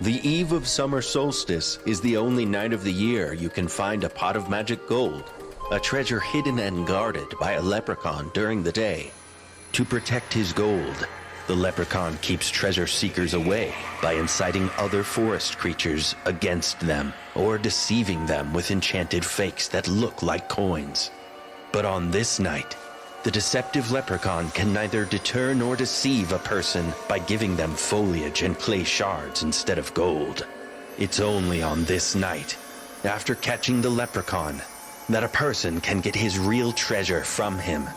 The eve of summer solstice is the only night of the year you can find a pot of magic gold, a treasure hidden and guarded by a leprechaun during the day. To protect his gold, the leprechaun keeps treasure seekers away by inciting other forest creatures against them or deceiving them with enchanted fakes that look like coins. But on this night, the deceptive leprechaun can neither deter nor deceive a person by giving them foliage and clay shards instead of gold. It's only on this night, after catching the leprechaun, that a person can get his real treasure from him.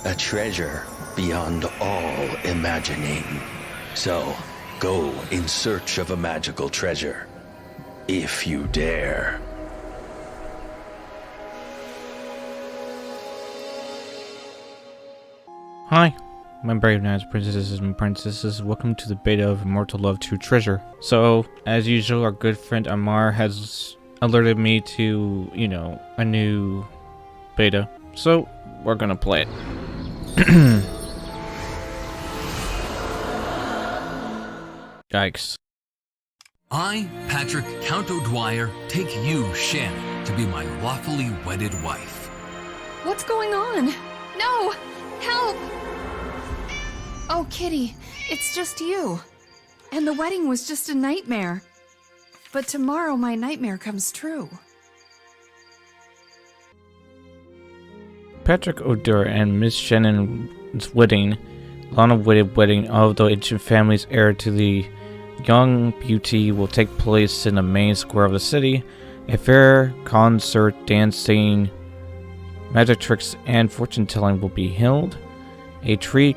A treasure beyond all imagining. So, go in search of a magical treasure, if you dare. Hi, my brave knights, princesses, and princesses. Welcome to the beta of Immortal Love 2 Treasure. So, as usual, our good friend Amar has alerted me to, a new beta. So, we're gonna play it. Yikes. I, Patrick Count O'Dwyer, take you, Shannon, to be my lawfully wedded wife. What's going on? No! Help! Oh, Kitty, it's just you. And the wedding was just a nightmare. But tomorrow my nightmare comes true. Patrick O'Dwyer and Miss Shannon's wedding, long-awaited wedding of the ancient family's heir to the young beauty, will take place in the main square of the city. A fair concert, dancing, magic tricks, and fortune-telling will be held. A treat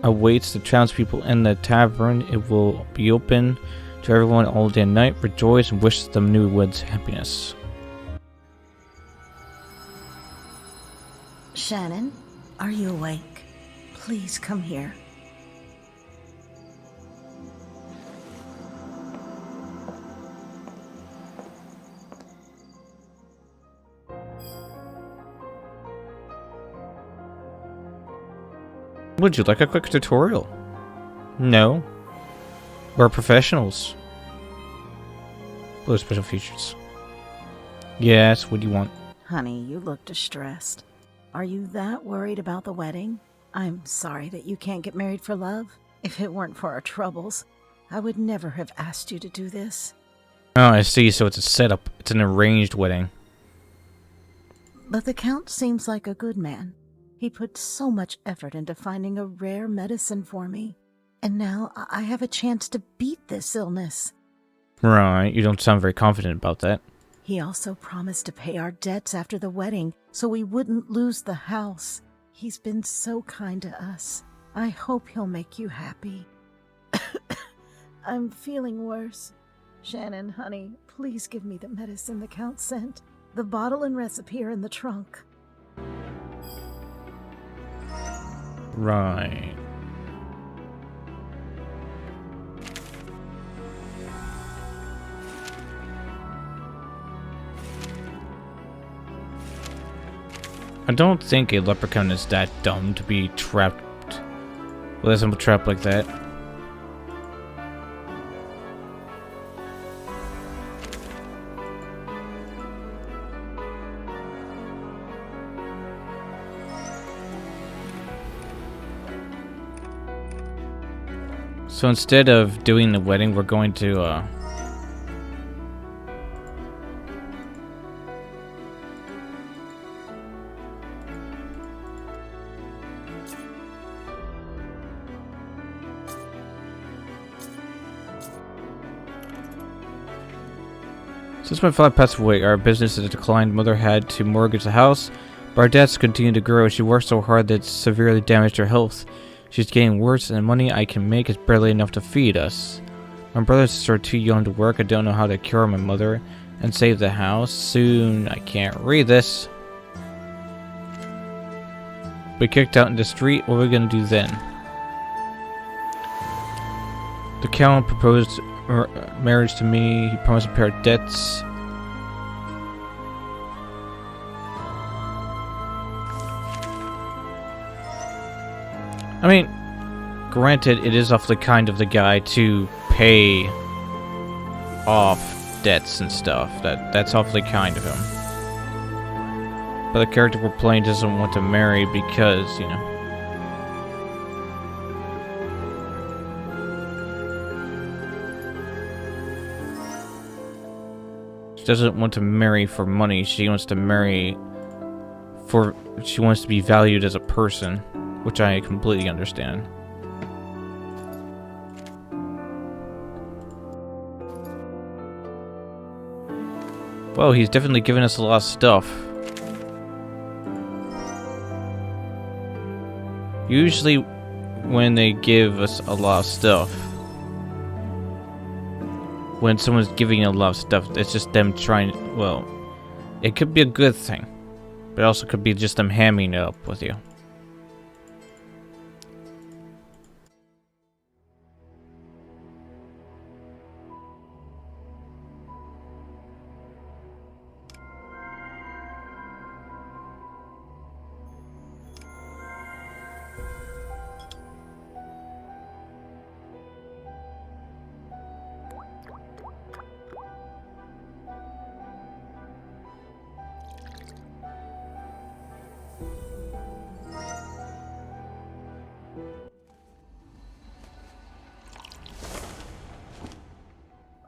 awaits the townspeople in the tavern. It will be open to everyone all day and night. Rejoice and wish the newlyweds happiness. Shannon, are you awake? Please come here. Would you like a quick tutorial? No. We're professionals. Blue special features. Yes, what do you want? Honey, you look distressed. Are you that worried about the wedding? I'm sorry that you can't get married for love. If it weren't for our troubles, I would never have asked you to do this. Oh, I see. So it's a setup. It's an arranged wedding. But the Count seems like a good man. He put so much effort into finding a rare medicine for me. And now I have a chance to beat this illness. Right, you don't sound very confident about that. He also promised to pay our debts after the wedding so we wouldn't lose the house. He's been so kind to us. I hope he'll make you happy. I'm feeling worse. Shannon, honey, please give me the medicine the Count sent. The bottle and recipe are in the trunk. Right. I don't think a leprechaun is that dumb to be trapped with a simple trap like that. So instead of doing the wedding, we're going to Since my father passed away, our business has declined. Mother had to mortgage the house, but our debts continue to grow. She worked so hard that it's severely damaged her health. She's getting worse, and the money I can make is barely enough to feed us. My brother and sister are too young to work. I don't know how to cure my mother and save the house. Soon, I can't read this. We kicked out in the street. What are we gonna do then? The Count proposed marriage to me. He promised to pay our debts. I mean, granted, it is awfully kind of the guy to pay off debts and stuff. That's awfully kind of him. But the character we're playing doesn't want to marry because, you know. She doesn't want to marry for money. She wants to marry for... She wants to be valued as a person, which I completely understand. Well, he's definitely given us a lot of stuff. Usually, when they give us a lot of stuff, when someone's giving you a lot of stuff, it's just them trying, well, it could be a good thing, but it also could be just them hamming it up with you.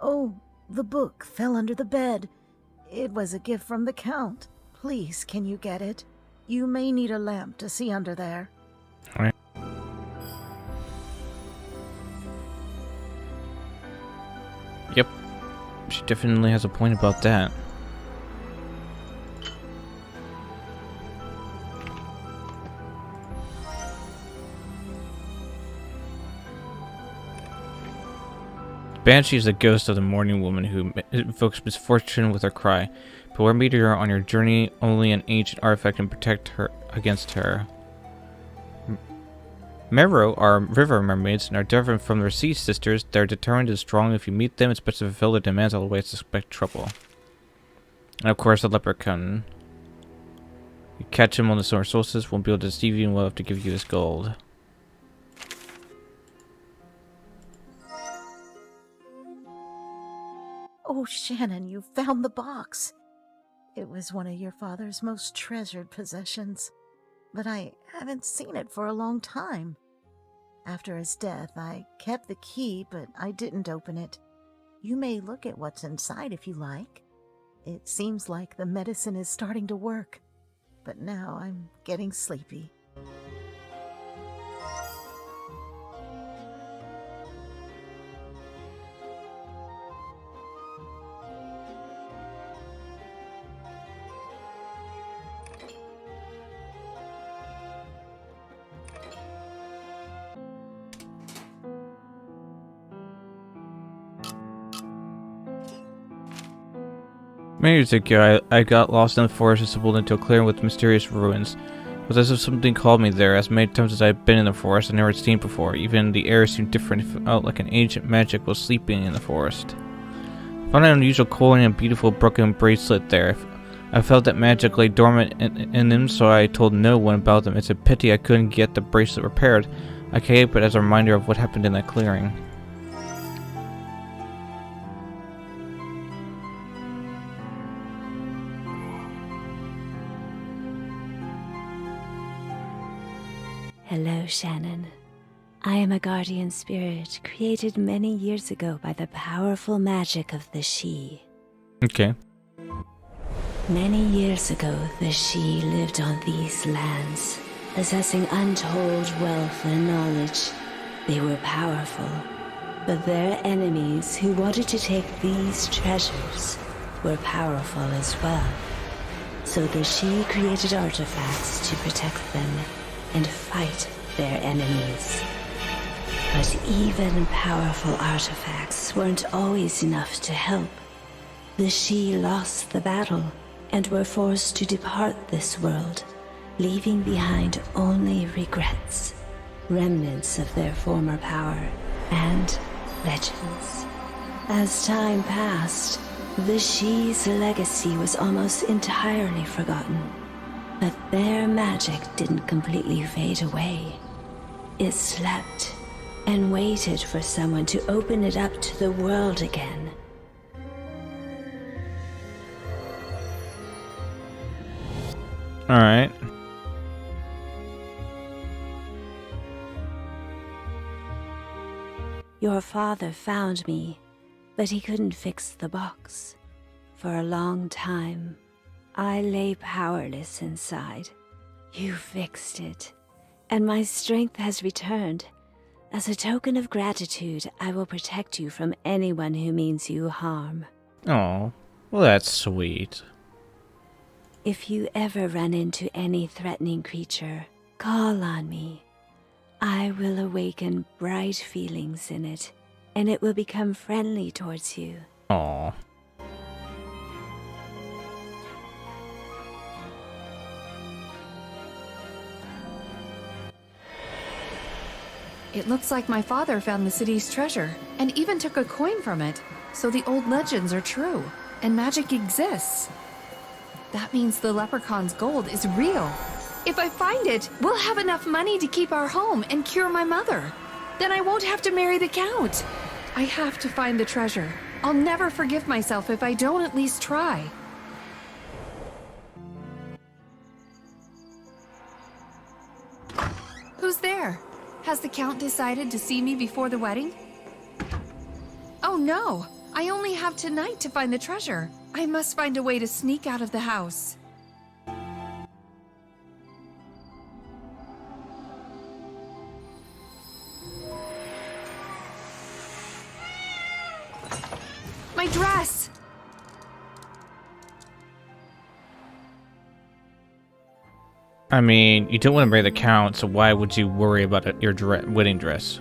Oh, the book fell under the bed. It was a gift from the Count. Please, can you get it? You may need a lamp to see under there. Alright. Yep. She definitely has a point about that. Banshee is the ghost of the mourning woman who invokes misfortune with her cry. Beware meteor on your journey, only an ancient artifact can protect her against her. Mero are river mermaids and are different from their sea sisters. They're determined and strong. If you meet them, it's best to fulfill their demands, otherwise suspect trouble. And of course, the leprechaun. You catch him on the summer solstice, won't be able to deceive you, and we'll have to give you this gold. Oh, Shannon, you found the box. It was one of your father's most treasured possessions, but I haven't seen it for a long time. After his death, I kept the key, but I didn't open it. You may look at what's inside if you like. It seems like the medicine is starting to work, but now I'm getting sleepy. Many years ago, I got lost in the forest and stumbled into a clearing with mysterious ruins. It was as if something called me there. As many times as I had been in the forest, I never had seen before. Even the air seemed different. It felt like an ancient magic was sleeping in the forest. I found an unusual coin and a beautiful broken bracelet there. I felt that magic lay dormant in them, so I told no one about them. It's a pity I couldn't get the bracelet repaired. I kept it as a reminder of what happened in that clearing. Hello, Shannon. I am a guardian spirit created many years ago by the powerful magic of the She. Okay. Many years ago, the She lived on these lands, possessing untold wealth and knowledge. They were powerful, but their enemies who wanted to take these treasures were powerful as well. So the She created artifacts to protect them and fight their enemies. But even powerful artifacts weren't always enough to help. The She lost the battle and were forced to depart this world, leaving behind only regrets, remnants of their former power, and legends. As time passed, the She's legacy was almost entirely forgotten. But their magic didn't completely fade away. It slept and waited for someone to open it up to the world again. Alright. Your father found me, but he couldn't fix the box. For a long time, I lay powerless inside. You fixed it, and my strength has returned. As a token of gratitude, I will protect you from anyone who means you harm. Oh, well, that's sweet. If you ever run into any threatening creature, call on me. I will awaken bright feelings in it, and it will become friendly towards you. Aw. It looks like my father found the city's treasure, and even took a coin from it. So the old legends are true, and magic exists. That means the leprechaun's gold is real. If I find it, we'll have enough money to keep our home and cure my mother. Then I won't have to marry the Count. I have to find the treasure. I'll never forgive myself if I don't at least try. Who's there? Has the Count decided to see me before the wedding? Oh no! I only have tonight to find the treasure. I must find a way to sneak out of the house. My dress! I mean, you don't want to marry the Count, so why would you worry about your wedding dress?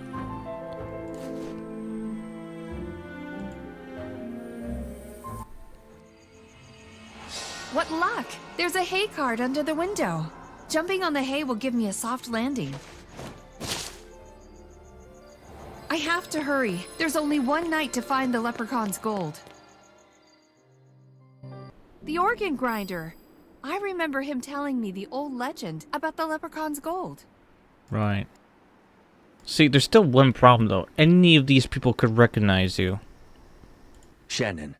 What luck! There's a hay cart under the window. Jumping on the hay will give me a soft landing. I have to hurry. There's only one night to find the leprechaun's gold. The organ grinder. I remember him telling me the old legend about the leprechaun's gold. Right. See, there's still one problem, though. Any of these people could recognize you. Shannon,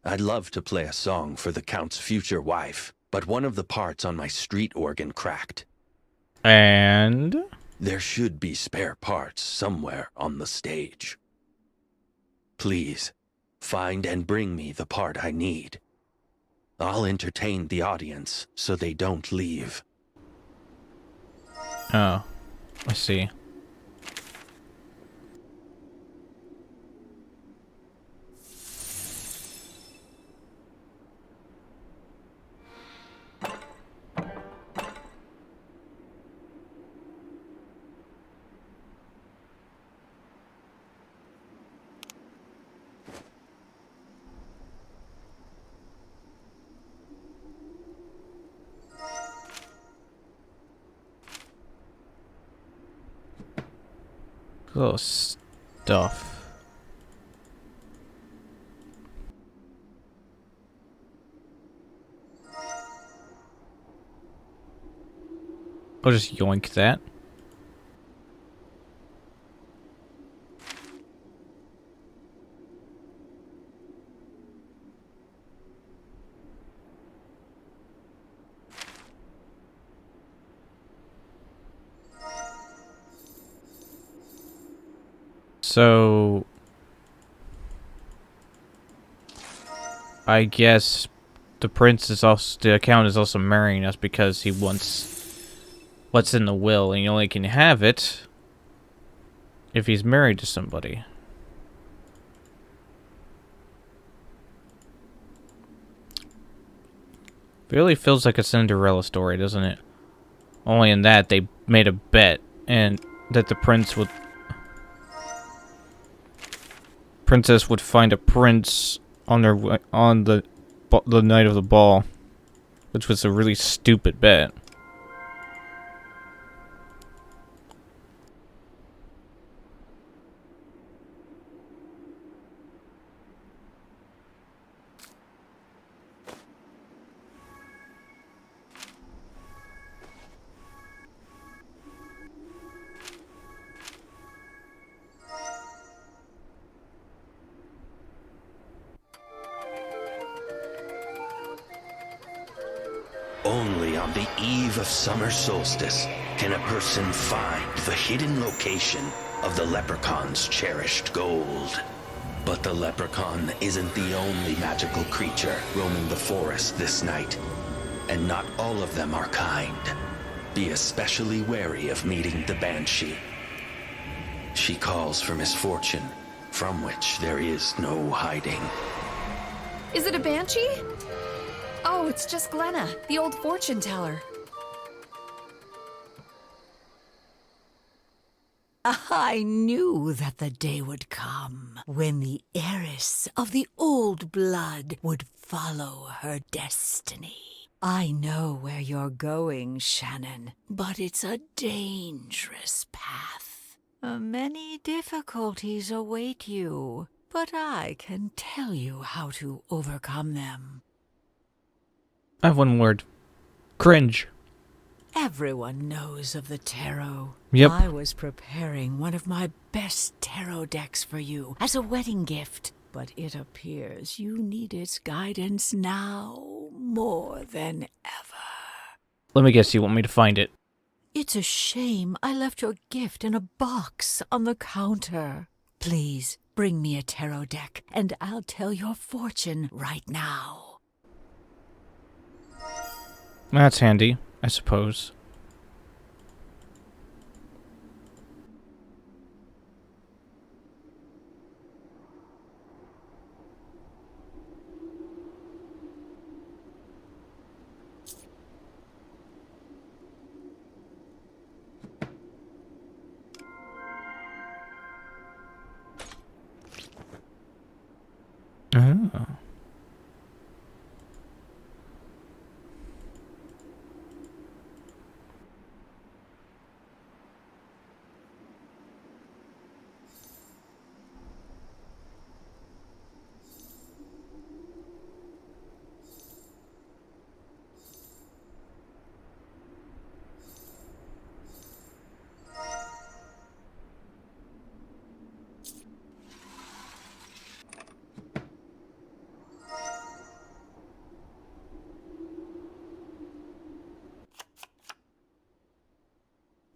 I'd love to play a song for the Count's future wife, but one of the parts on my street organ cracked. And? There should be spare parts somewhere on the stage. Please, find and bring me the part I need. I'll entertain the audience so they don't leave. Oh, I see. Little stuff. I'll just yoink that. So, I guess the Count is also marrying us because he wants what's in the will, and he only can have it if he's married to somebody. Really feels like a Cinderella story, doesn't it? Only in that they made a bet, and that the princess would find a prince on the night of the ball, which was a really stupid bet. Only on the eve of summer solstice can a person find the hidden location of the leprechaun's cherished gold. But the leprechaun isn't the only magical creature roaming the forest this night, and not all of them are kind. Be especially wary of meeting the Banshee. She calls for misfortune, from which there is no hiding. Is it a banshee? Oh, it's just Glenna, the old fortune teller. I knew that the day would come when the heiress of the old blood would follow her destiny. I know where you're going, Shannon, but it's a dangerous path. Many difficulties await you, but I can tell you how to overcome them. I have one word. Cringe. Everyone knows of the tarot. Yep. I was preparing one of my best tarot decks for you as a wedding gift, but it appears you need its guidance now more than ever. Let me guess, you want me to find it. It's a shame I left your gift in a box on the counter. Please, bring me a tarot deck, and I'll tell your fortune right now. That's handy, I suppose. Oh.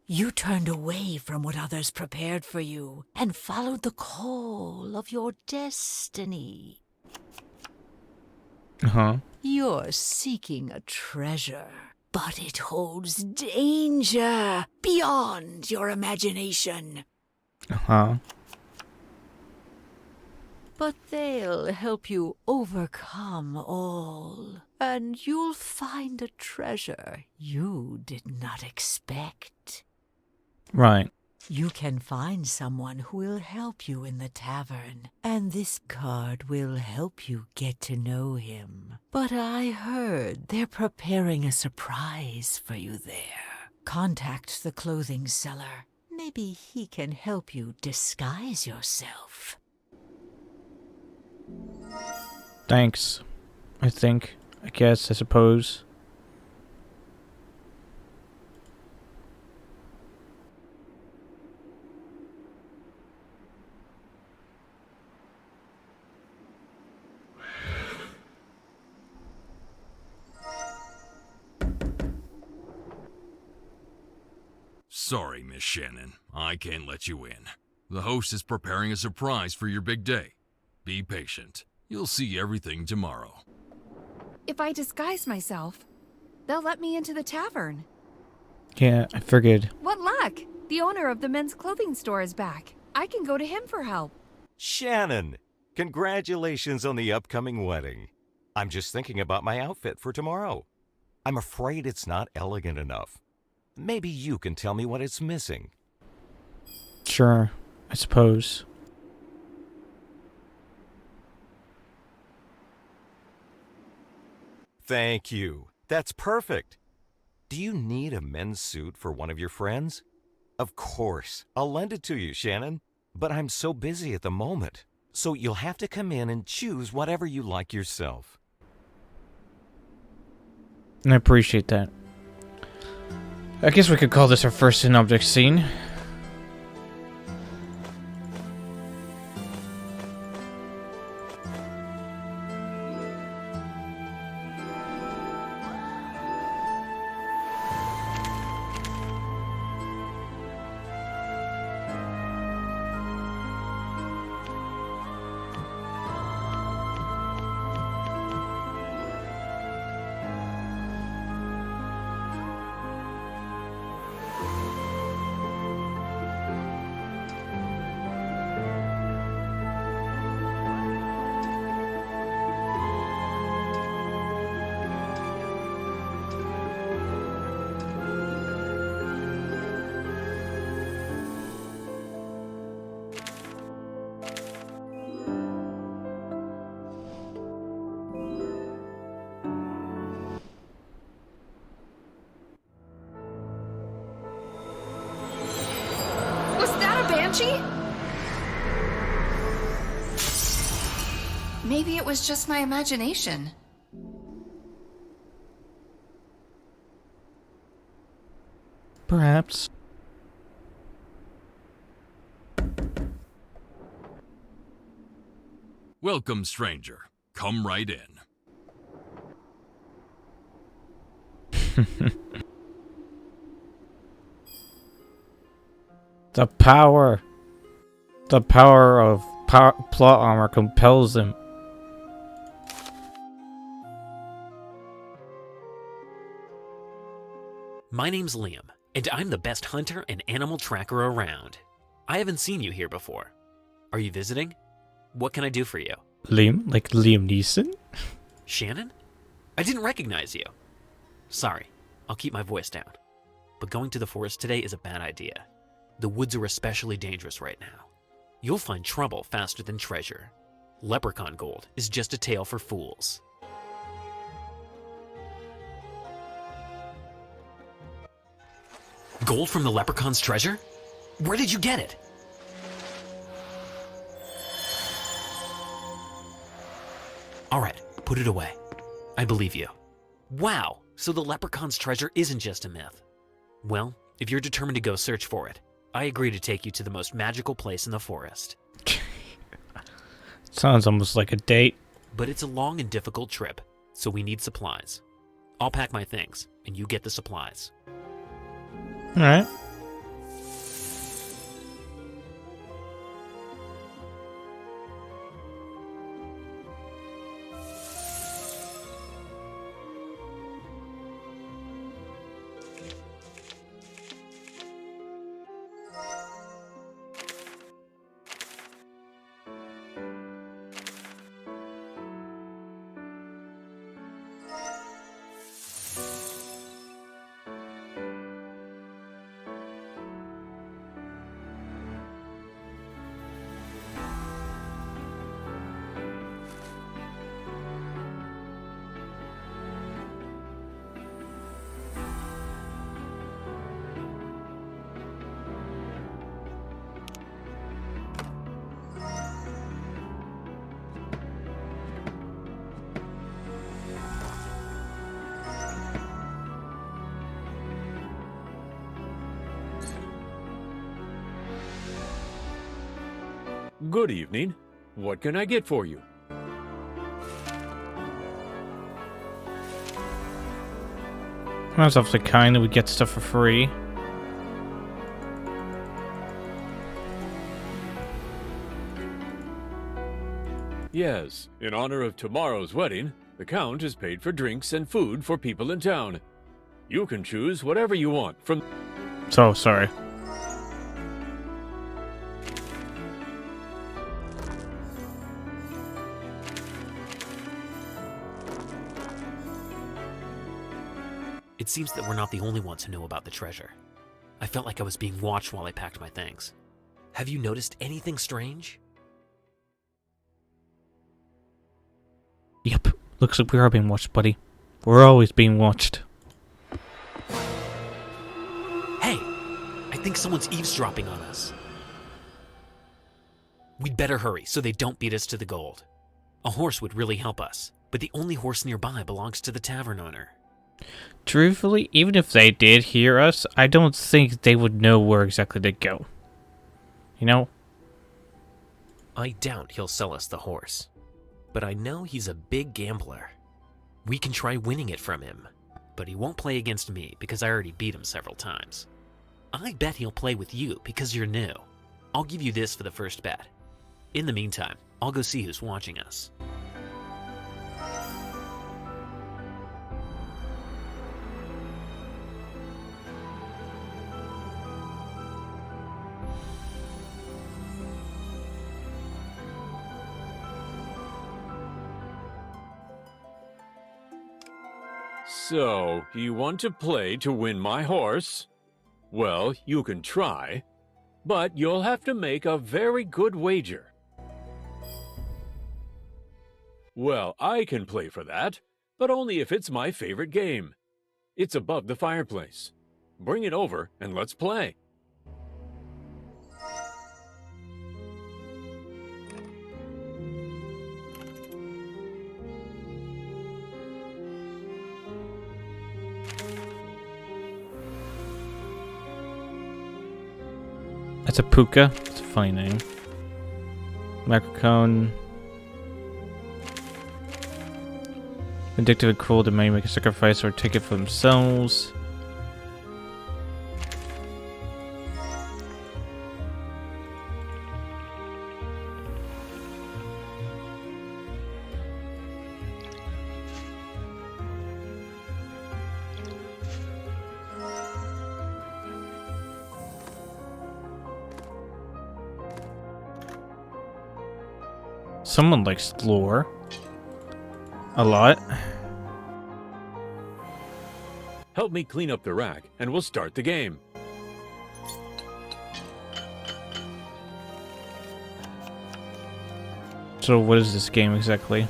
You turned away from what others prepared for you and followed the call of your destiny. Uh-huh. You're seeking a treasure, but it holds danger beyond your imagination. Uh-huh. But they'll help you overcome all, and you'll find a treasure you did not expect. Right. You can find someone who will help you in the tavern, and this card will help you get to know him. But I heard they're preparing a surprise for you there. Contact the clothing seller. Maybe he can help you disguise yourself. Thanks. I think. I guess. I suppose. Sorry, Miss Shannon. I can't let you in. The host is preparing a surprise for your big day. Be patient. You'll see everything tomorrow. If I disguise myself, they'll let me into the tavern. Yeah, I figured. What luck! The owner of the men's clothing store is back. I can go to him for help. Shannon, congratulations on the upcoming wedding. I'm just thinking about my outfit for tomorrow. I'm afraid it's not elegant enough. Maybe you can tell me what it's missing. Sure. I suppose. Thank you. That's perfect. Do you need a men's suit for one of your friends? Of course. I'll lend it to you, Shannon. But I'm so busy at the moment. So you'll have to come in and choose whatever you like yourself. I appreciate that. I guess we could call this our first in-object scene. Banshee? Maybe it was just my imagination. Perhaps. Welcome, stranger. Come right in. The power of plot armor compels him. My name's Liam, and I'm the best hunter and animal tracker around. I haven't seen you here before. Are you visiting? What can I do for you? Liam? Like Liam Neeson? Shannon? I didn't recognize you. Sorry, I'll keep my voice down. But going to the forest today is a bad idea. The woods are especially dangerous right now. You'll find trouble faster than treasure. Leprechaun gold is just a tale for fools. Gold from the leprechaun's treasure? Where did you get it? All right, put it away. I believe you. Wow, so the leprechaun's treasure isn't just a myth. Well, if you're determined to go search for it, I agree to take you to the most magical place in the forest. Sounds almost like a date. But it's a long and difficult trip, so we need supplies. I'll pack my things, and you get the supplies. Alright. Good evening. What can I get for you? That's awfully kind that we get stuff for free. Yes, in honor of tomorrow's wedding, the Count has paid for drinks and food for people in town. You can choose whatever you want from... So sorry. It seems that we're not the only ones who know about the treasure. I felt like I was being watched while I packed my things. Have you noticed anything strange? Yep. Looks like we are being watched, buddy. We're always being watched. Hey! I think someone's eavesdropping on us. We'd better hurry so they don't beat us to the gold. A horse would really help us, but the only horse nearby belongs to the tavern owner. Truthfully, even if they did hear us, I don't think they would know where exactly to go. You know? I doubt he'll sell us the horse, but I know he's a big gambler. We can try winning it from him, but he won't play against me because I already beat him several times. I bet he'll play with you because you're new. I'll give you this for the first bet. In the meantime, I'll go see who's watching us. So, you want to play to win my horse? Well, you can try, but you'll have to make a very good wager. Well, I can play for that, but only if it's my favorite game. It's above the fireplace. Bring it over and let's play. What's a puka? It's a funny name. Macrocone. Vindictive and cruel, the many make a sacrifice or take it for themselves. Someone likes lore. A lot. Help me clean up the rack, and we'll start the game. So what is this game exactly?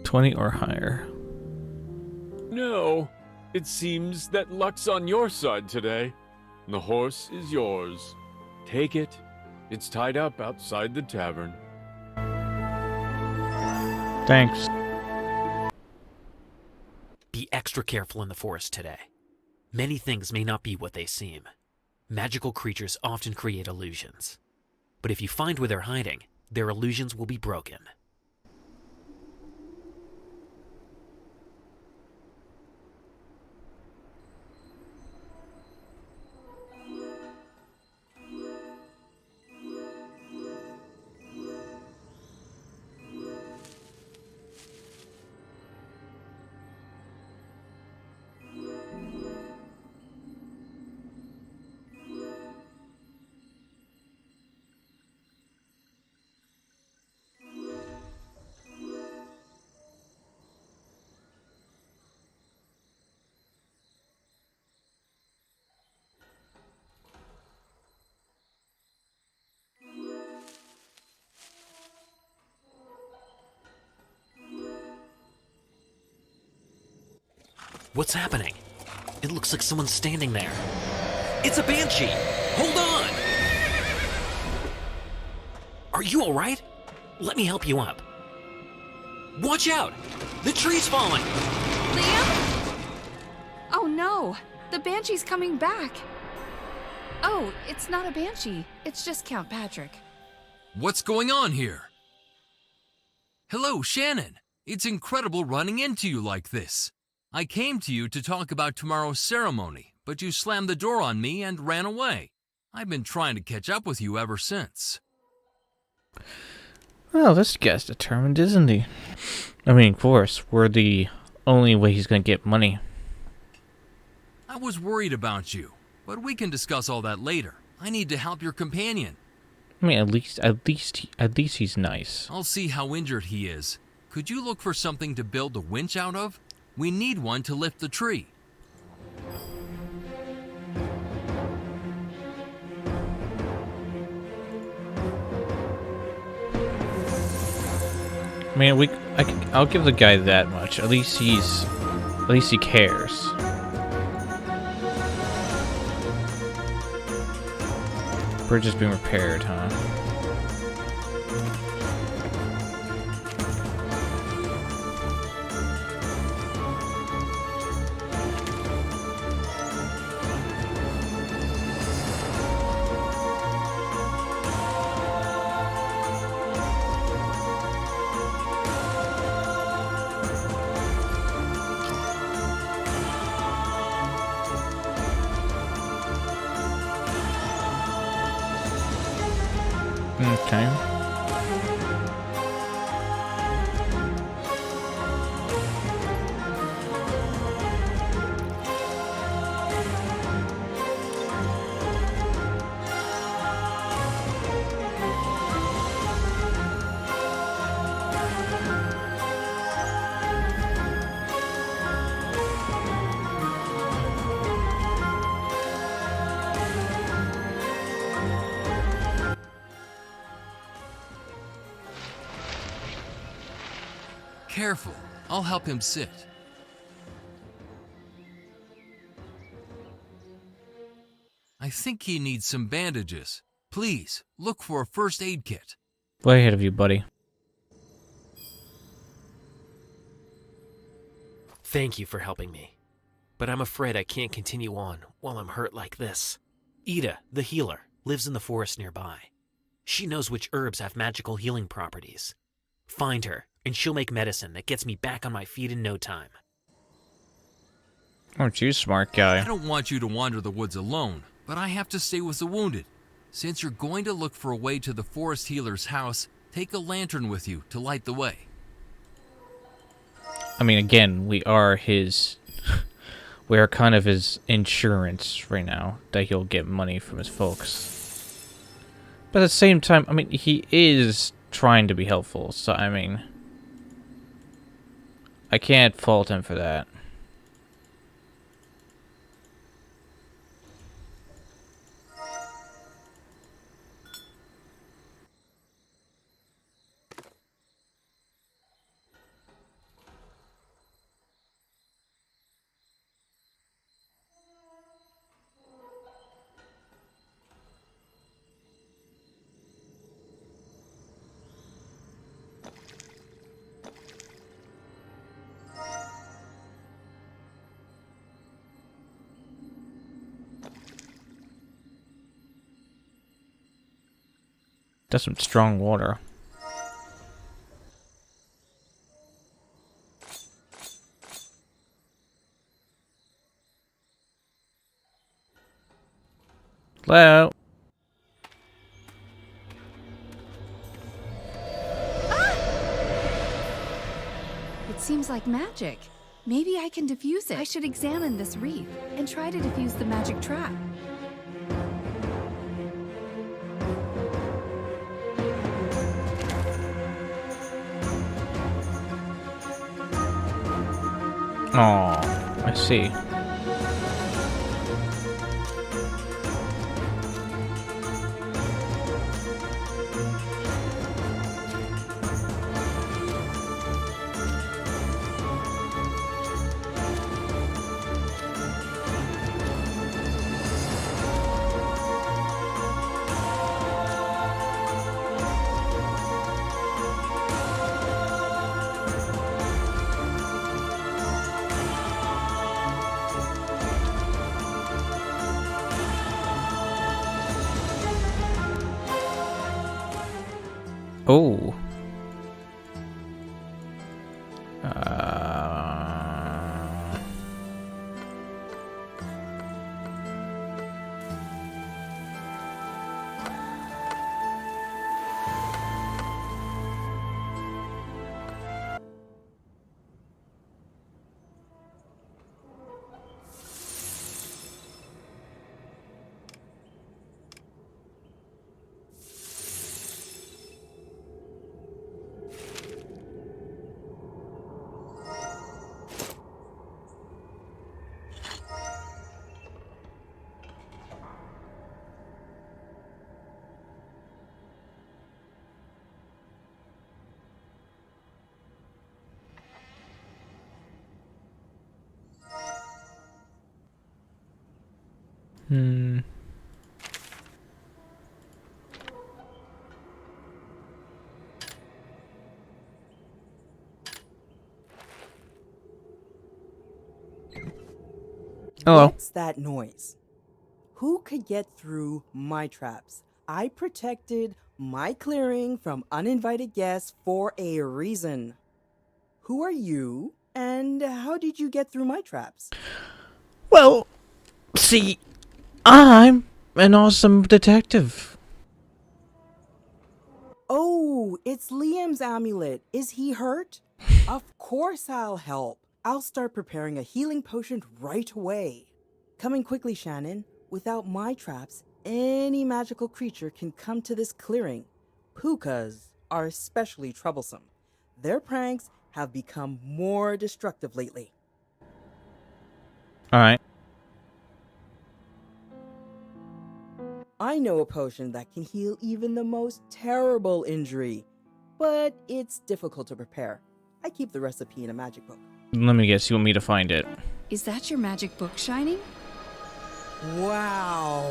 $20 or higher. No, it seems that luck's on your side today. The horse is yours. Take it. It's tied up outside the tavern. Thanks. Be extra careful in the forest today. Many things may not be what they seem. Magical creatures often create illusions. But if you find where they're hiding, their illusions will be broken. What's happening? It looks like someone's standing there. It's a banshee! Hold on! Are you alright? Let me help you up. Watch out! The tree's falling! Liam? Oh no! The banshee's coming back! Oh, it's not a banshee. It's just Count Patrick. What's going on here? Hello, Shannon. It's incredible running into you like this. I came to you to talk about tomorrow's ceremony, but you slammed the door on me and ran away. I've been trying to catch up with you ever since. Well, this guy's determined, isn't he? I mean, of course, we're the only way he's gonna get money. I was worried about you, but we can discuss all that later. I need to help your companion. I mean, at least he's nice. I'll see how injured he is. Could you look for something to build the winch out of? We need one to lift the tree. I mean, I'll give the guy that much. At least he cares. Bridge is being repaired, huh? Okay. Careful. I'll help him sit. I think he needs some bandages. Please, look for a first aid kit. Way ahead of you, buddy. Thank you for helping me. But I'm afraid I can't continue on while I'm hurt like this. Ida, the healer, lives in the forest nearby. She knows which herbs have magical healing properties. Find her, and she'll make medicine that gets me back on my feet in no time. Aren't you smart guy? I don't want you to wander the woods alone, but I have to stay with the wounded. Since you're going to look for a way to the forest healer's house, take a lantern with you to light the way. I mean, again, we are his... we are kind of his insurance right now, that he'll get money from his folks. But at the same time, I mean, he is trying to be helpful, so, I mean... I can't fault him for that. That's some strong water. Hello? It seems like magic. Maybe I can defuse it. I should examine this reef and try to defuse the magic trap. Oh, I see. Oh. Hmm. Hello. What's that noise? Who could get through my traps? I protected my clearing from uninvited guests for a reason. Who are you, and how did you get through my traps? Well, see, I'm an awesome detective. Oh, it's Liam's amulet. Is he hurt? Of course I'll help. I'll start preparing a healing potion right away. Coming quickly, Shannon. Without my traps, any magical creature can come to this clearing. Pukas are especially troublesome. Their pranks have become more destructive lately. Alright. I know a potion that can heal even the most terrible injury, but it's difficult to prepare. I keep the recipe in a magic book. Let me guess, you want me to find it. Is that your magic book shining? Wow!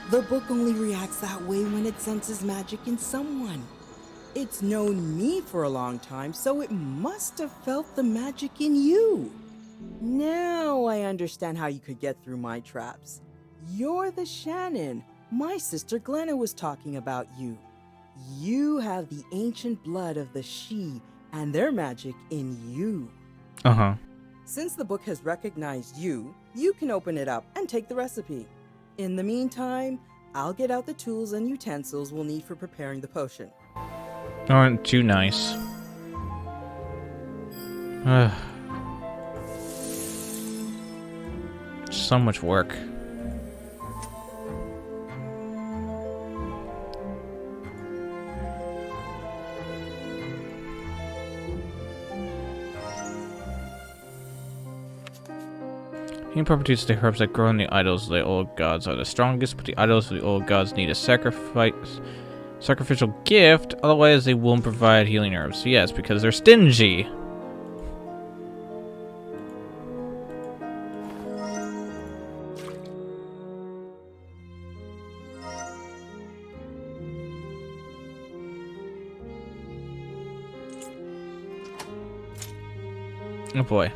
The book only reacts that way when it senses magic in someone. It's known me for a long time, so it must have felt the magic in you. Now I understand how you could get through my traps. You're the Shannon. My sister Glenna was talking about you. You have the ancient blood of the Shi and their magic in you. Uh-huh. Since the book has recognized you, you can open it up and take the recipe. In the meantime, I'll get out the tools and utensils we'll need for preparing the potion. Aren't too nice. Ugh. So much work. Healing properties of the herbs that grow in the idols of the old gods are the strongest, but the idols of the old gods need a sacrificial gift, otherwise they won't provide healing herbs. Yes, because they're stingy. Oh boy.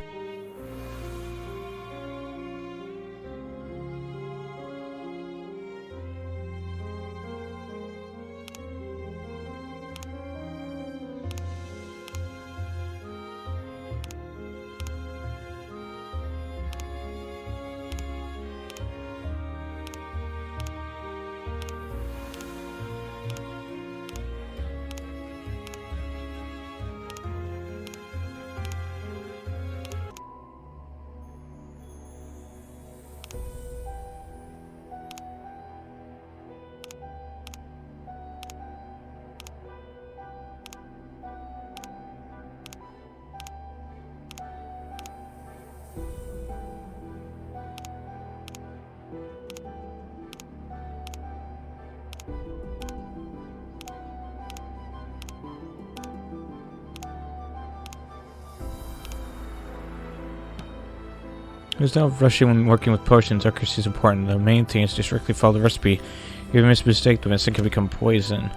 There's no rushing when working with potions. Accuracy is important. The main thing is to strictly follow the recipe. If you miss a mistake, the medicine can become poison.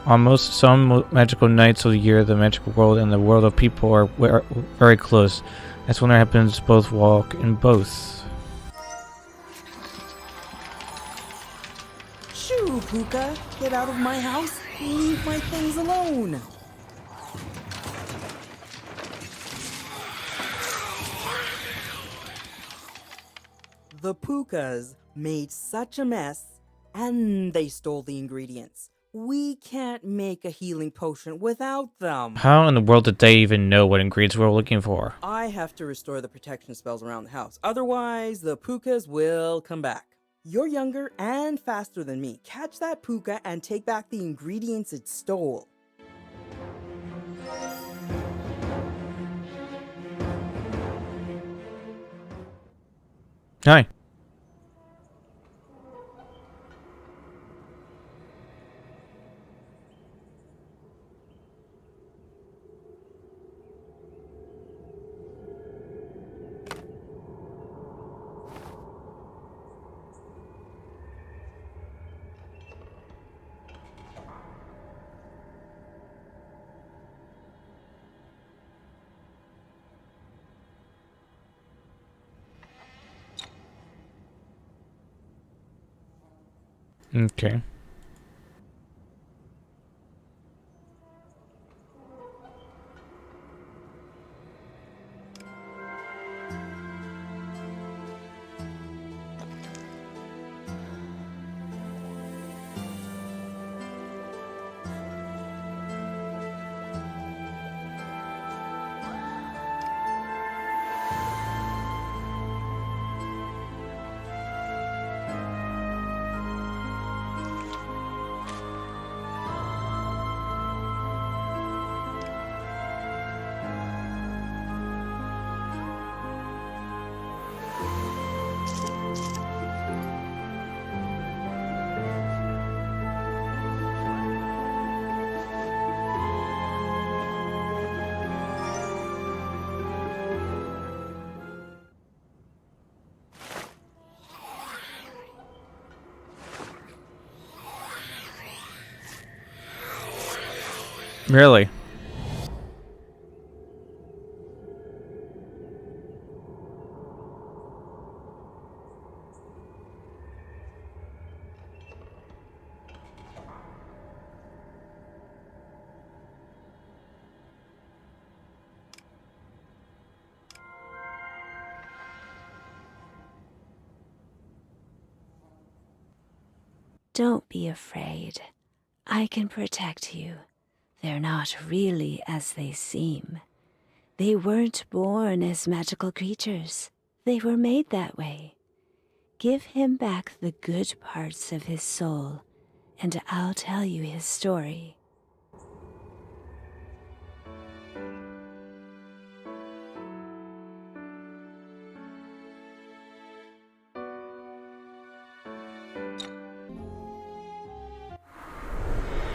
Almost some magical nights of the year, the magical world and the world of people are very close. That's when it happens. Both walk in both. Shoo, Puka! Get out of my house! Leave my things alone! The Pukas made such a mess, and they stole the ingredients. We can't make a healing potion without them. How in the world did they even know what ingredients we were looking for? I have to restore the protection spells around the house. Otherwise, the Pukas will come back. You're younger and faster than me. Catch that Puka and take back the ingredients it stole. Hi. Okay. Really? Don't be afraid. I can protect you. They're not really as they seem. They weren't born as magical creatures. They were made that way. Give him back the good parts of his soul, and I'll tell you his story.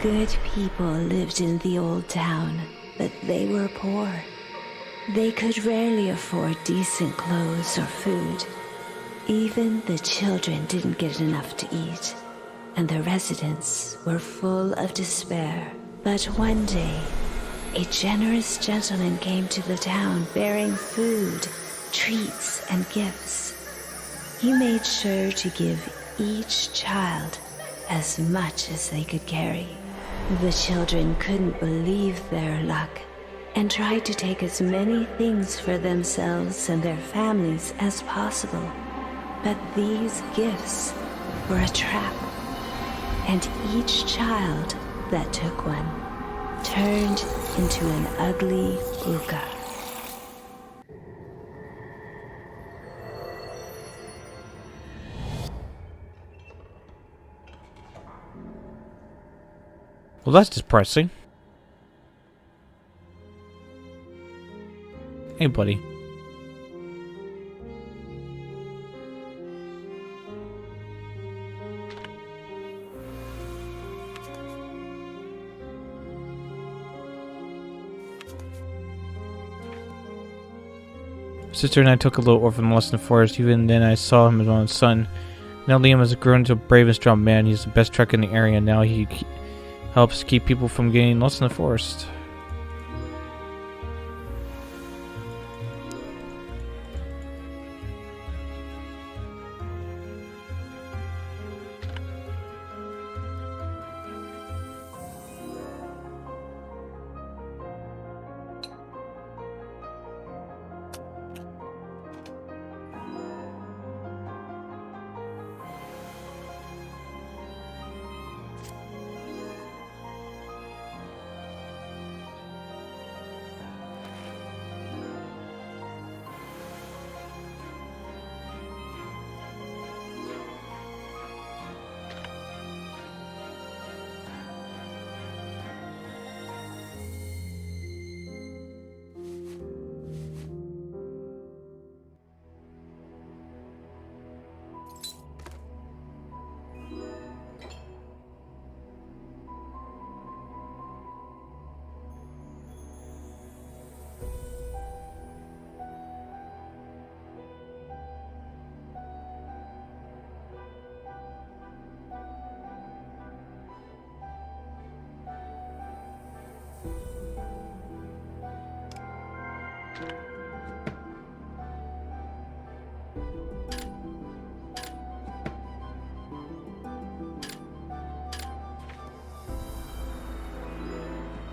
Good people lived in the old town, but they were poor. They could rarely afford decent clothes or food. Even the children didn't get enough to eat, and the residents were full of despair. But one day, a generous gentleman came to the town bearing food, treats, and gifts. He made sure to give each child as much as they could carry. The children couldn't believe their luck and tried to take as many things for themselves and their families as possible. But these gifts were a trap, and each child that took one turned into an ugly Uka. Well, that's depressing. Hey, buddy. Sister and I took a little orphan lost in the forest. Even then, I saw him as my own son. Now Liam has grown into a brave and strong man. He's the best trek in the area. Now he helps keep people from getting lost in the forest.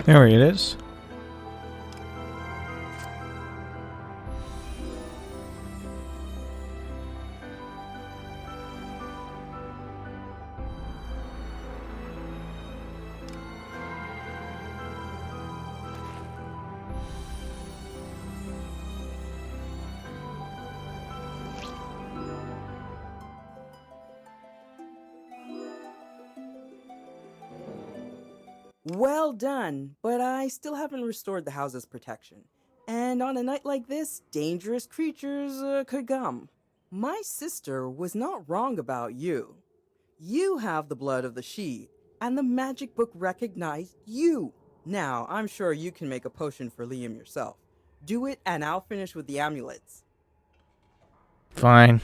There it is. Well done, but I still haven't restored the house's protection. And on a night like this, dangerous creatures could come. My sister was not wrong about you. You have the blood of the Shi, and the magic book recognized you. Now, I'm sure you can make a potion for Liam yourself. Do it, and I'll finish with the amulets. Fine.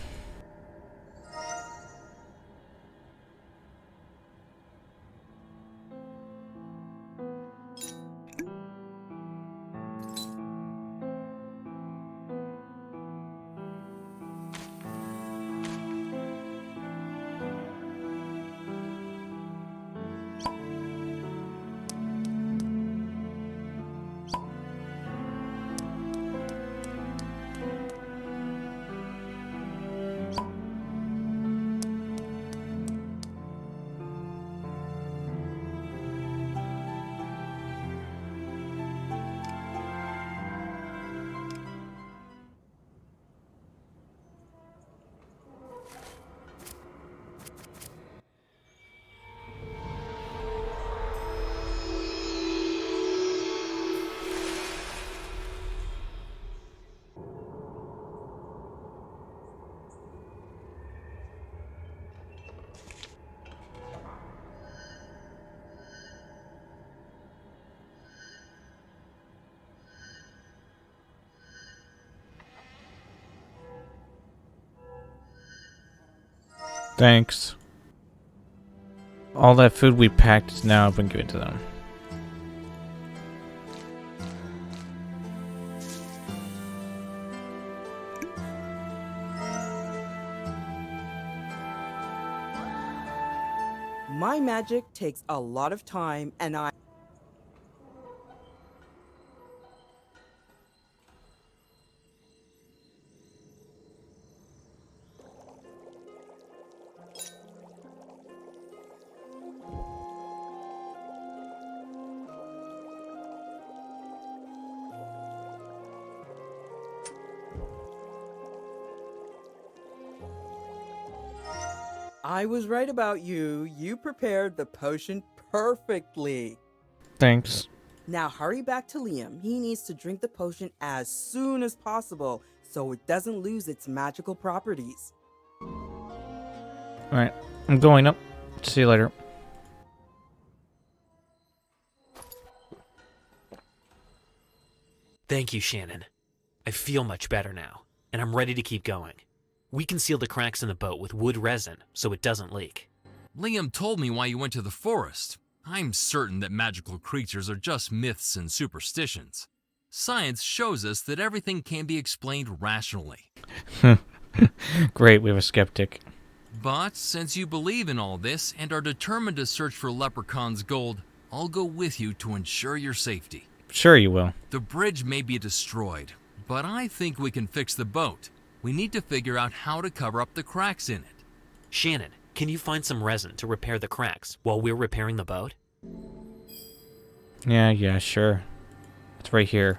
Thanks. All that food we packed is now been given to them. My magic takes a lot of time, and I was right about you. You prepared the potion perfectly. Thanks. Now hurry back to Liam. He needs to drink the potion as soon as possible so it doesn't lose its magical properties. Alright, I'm going up. See you later. Thank you, Shannon. I feel much better now, and I'm ready to keep going. We can seal the cracks in the boat with wood resin so it doesn't leak. Liam told me why you went to the forest. I'm certain that magical creatures are just myths and superstitions. Science shows us that everything can be explained rationally. Great, we have a skeptic. But since you believe in all this and are determined to search for Leprechaun's gold, I'll go with you to ensure your safety. Sure you will. The bridge may be destroyed, but I think we can fix the boat. We need to figure out how to cover up the cracks in it. Shannon, can you find some resin to repair the cracks while we're repairing the boat? Yeah, sure. It's right here.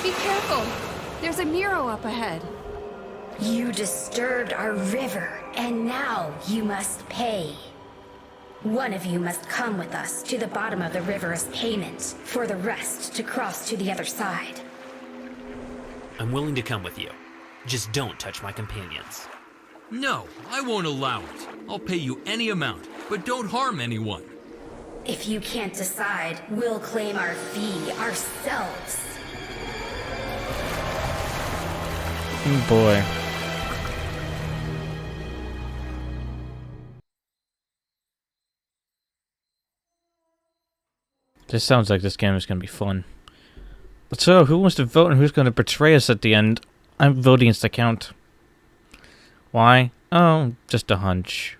Be careful! There's a Miro up ahead. You disturbed our river, and now you must pay. One of you must come with us to the bottom of the river as payment, for the rest to cross to the other side. I'm willing to come with you. Just don't touch my companions. No, I won't allow it. I'll pay you any amount, but don't harm anyone. If you can't decide, we'll claim our fee ourselves. Oh boy. This sounds like this game is going to be fun. So, who wants to vote and who's going to betray us at the end? I'm voting against the count. Why? Oh, just a hunch.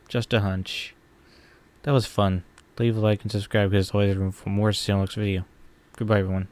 Just a hunch. That was fun. Leave a like and subscribe because there's always room for more. See you in the next video. Goodbye, everyone.